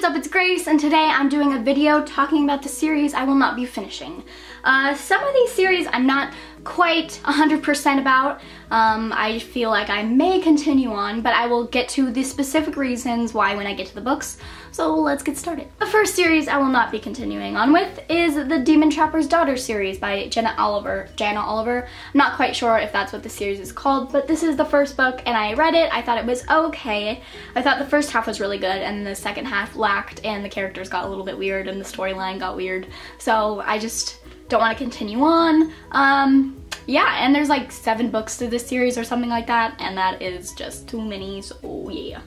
up? It's Grace, and today I'm doing a video talking about the series I will not be finishing. Some of these series I'm not quite 100% about. I feel like I may continue on, but I will get to the specific reasons why when I get to the books. So let's get started. The first series I will not be continuing on with is the Demon Trapper's Daughter series by Jenna Oliver. I'm not quite sure if that's what the series is called, but this is the first book and I read it. I thought it was okay. I thought the first half was really good and the second half lacked and the characters got a little bit weird and the storyline got weird. So I just don't want to continue on. Yeah, and there's like 7 books to this series or something like that, and that is just too many, so yeah.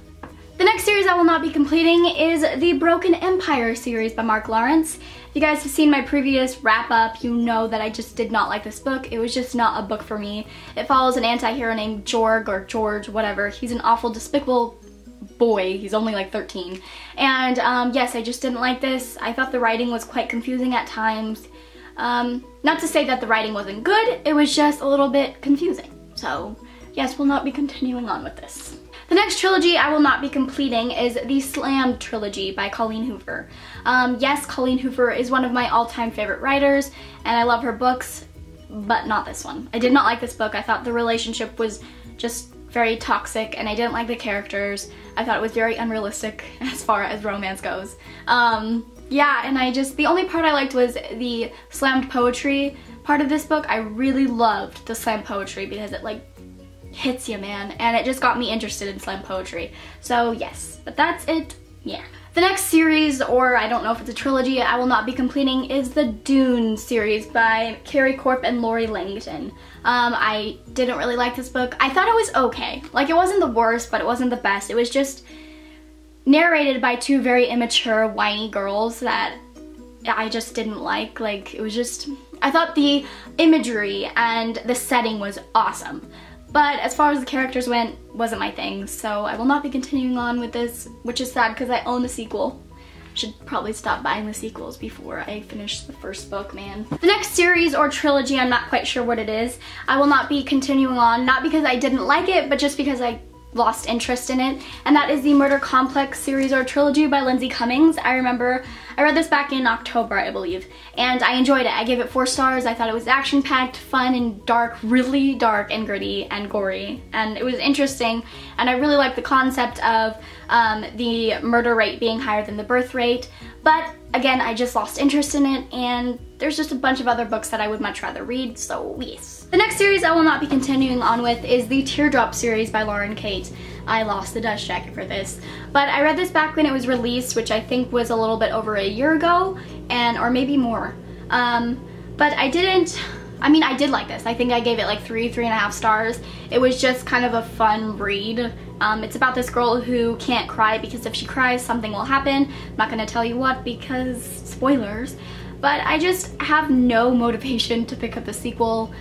The next series I will not be completing is the Broken Empire series by Mark Lawrence. If you guys have seen my previous wrap-up, you know that I just did not like this book. It was just not a book for me. It follows an anti-hero named Jorg, or George, whatever. He's an awful, despicable boy. He's only like 13. And yes, I just didn't like this. I thought the writing was quite confusing at times. Not to say that the writing wasn't good, it was just a little bit confusing. So yes, we'll not be continuing on with this. The next trilogy I will not be completing is the Slammed trilogy by Colleen Hoover. Yes, Colleen Hoover is one of my all-time favorite writers, and I love her books, but not this one. I did not like this book. I thought the relationship was just very toxic, and I didn't like the characters. I thought it was very unrealistic as far as romance goes. Yeah, and the only part I liked was the slammed poetry part of this book. I really loved the slammed poetry because it like hits you, man, and it just got me interested in slam poetry. So yes, but that's it, yeah. The next series, or I don't know if it's a trilogy, I will not be completing is the Dune series by Carrie Corp and Lori Langton. I didn't really like this book. I thought it was okay. Like, it wasn't the worst, but it wasn't the best. It was just narrated by 2 very immature, whiny girls that I just didn't like. Like, it was just, I thought the imagery and the setting was awesome. But as far as the characters went, wasn't my thing, so I will not be continuing on with this, which is sad because I own the sequel. Should probably stop buying the sequels before I finish the first book, man. The next series or trilogy, I'm not quite sure what it is, I will not be continuing on, not because I didn't like it, but just because I lost interest in it, and that is the Murder Complex series or trilogy by Lindsay Cummings. I remember I read this back in October, I believe, and I enjoyed it. I gave it 4 stars. I thought it was action-packed, fun, and dark, really dark and gritty and gory, and it was interesting, and I really liked the concept of the murder rate being higher than the birth rate, but again, I just lost interest in it, and there's just a bunch of other books that I would much rather read, so yes. The next series I will not be continuing on with is the Teardrop series by Lauren Kate. I lost the dust jacket for this, but I read this back when it was released, which I think was a little bit over a year ago, or maybe more. But I did like this. I think I gave it like 3.5 stars. It was just kind of a fun read. It's about this girl who can't cry because if she cries, something will happen. I'm not gonna tell you what because spoilers. But I just have no motivation to pick up the sequel.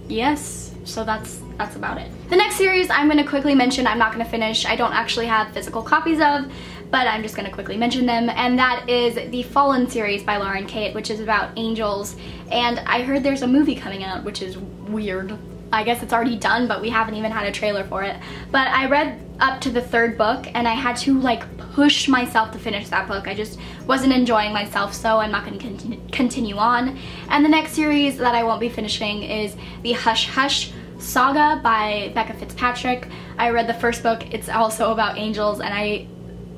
Yes, so that's about it. The next series I'm gonna quickly mention, I'm not gonna finish. I don't actually have physical copies of, but I'm just gonna quickly mention them, and that is the Fallen series by Lauren Kate, which is about angels, and I heard there's a movie coming out, which is weird. I guess it's already done, but we haven't even had a trailer for it. But I read up to the 3rd book, and I had to like push myself to finish that book. I just wasn't enjoying myself, so I'm not going to continue on. And the next series that I won't be finishing is the Hush Hush saga by Becca Fitzpatrick. I read the 1st book. It's also about angels, and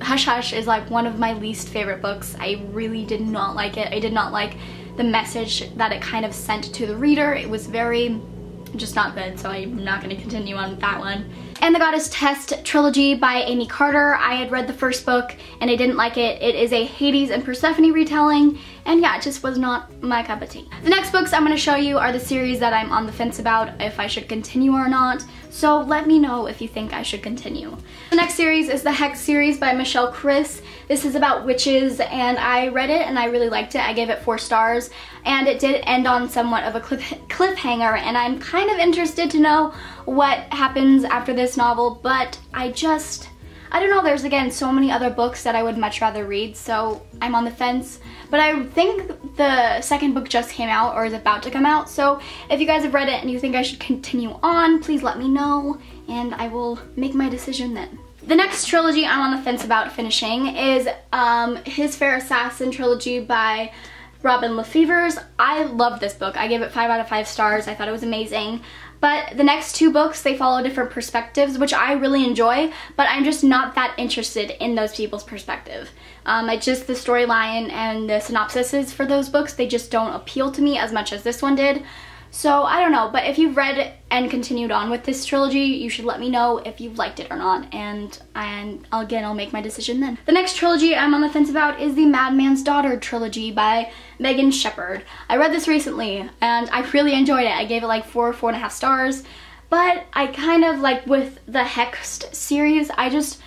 Hush Hush is like one of my least favorite books. I really did not like it. I did not like the message that it kind of sent to the reader. It was very just not good, so I'm not going to continue on with that one. And the Goddess Test trilogy by Amy Carter. I had read the 1st book and I didn't like it. It is a Hades and Persephone retelling, and yeah, it just was not my cup of tea. The next books I'm going to show you are the series that I'm on the fence about if I should continue or not, so let me know if you think I should continue. The next series is the Hex series by Michelle Chris. This is about witches, and I read it and I really liked it. I gave it 4 stars, and it did end on somewhat of a cliffhanger, and I'm kind of interested to know what happens after this novel, but I don't know, there's again so many other books that I would much rather read, so I'm on the fence. But I think the 2nd book just came out or is about to come out, so if you guys have read it and you think I should continue on, please let me know and I will make my decision then. The next trilogy I'm on the fence about finishing is His Fair Assassin trilogy by Robin Lefevre. I loved this book. I gave it 5 out of 5 stars. I thought it was amazing. But the next 2 books, they follow different perspectives, which I really enjoy, but I'm just not that interested in those people's perspective. The storyline and the synopsises for those books, they just don't appeal to me as much as this one did. So I don't know, but if you've read and continued on with this trilogy, you should let me know if you've liked it or not, and again, I'll make my decision then. The next trilogy I'm on the fence about is the Madman's Daughter trilogy by Megan Shepherd. I read this recently, and I really enjoyed it. I gave it like 4.5 stars, but I kind of, like with the Hexed series, I just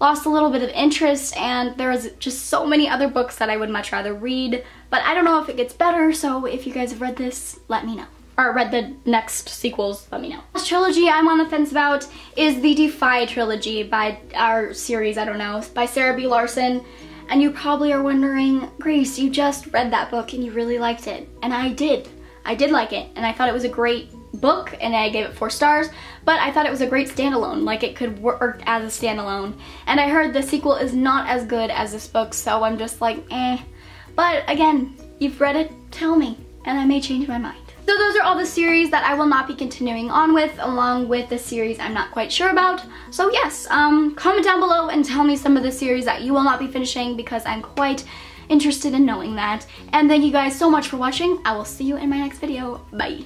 lost a little bit of interest, and there was just so many other books that I would much rather read, but I don't know if it gets better, so if you guys have read this, let me know. Or read the next sequels, let me know. This trilogy I'm on the fence about is the Defy trilogy by our series, I don't know, by Sarah B. Larson. And you probably are wondering, Grace, you just read that book and you really liked it. And I did. I did like it, and I thought it was a great book, and I gave it 4 stars, but I thought it was a great standalone, like it could work as a standalone. And I heard the sequel is not as good as this book, so I'm just like, eh. But again, you've read it, tell me, and I may change my mind. So those are all the series that I will not be continuing on with, along with the series I'm not quite sure about. So yes, comment down below and tell me some of the series that you will not be finishing, because I'm quite interested in knowing that. And thank you guys so much for watching. I will see you in my next video. Bye.